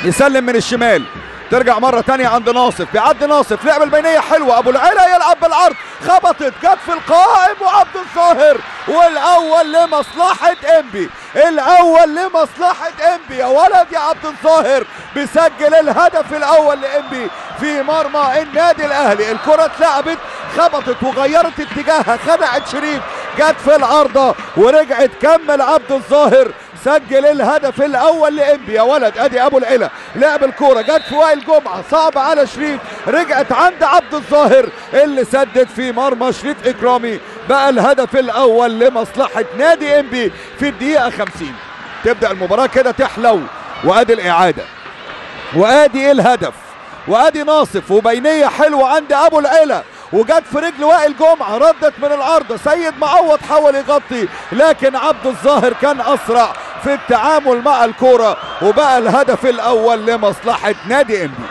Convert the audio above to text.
يسلم من الشمال، ترجع مرة تانية عند ناصف، بيعدي ناصف، لعب البينية حلوة، أبو العلا يلعب بالعرض، خبطت جت في القائم وعبد الظاهر، والأول لمصلحة إنبي، الأول لمصلحة إنبي يا ولد يا عبد الظاهر، بيسجل الهدف الأول لإنبي في مرمى النادي الأهلي. الكرة اتلعبت خبطت وغيرت اتجاهها، خدعت شريف، جت في العارضة ورجعت، كمل عبد الظاهر سجل الهدف الاول لإنبي يا ولد. ادي ابو العلا لعب الكوره جت في وائل جمعه، صعب على شريف، رجعت عند عبد الظاهر اللي سدد في مرمى شريف اكرامي. بقى الهدف الاول لمصلحه نادي إنبي في الدقيقه 50. تبدا المباراه كده تحلو، وادي الاعاده وادي الهدف وادي ناصف وبينيه حلوه عند ابو العلا، وجت في رجل وائل جمعه، ردت من العارضه، سيد معوض حاول يغطي لكن عبد الظاهر كان اسرع في التعامل مع الكوره، وبقى الهدف الاول لمصلحه نادي إنبي.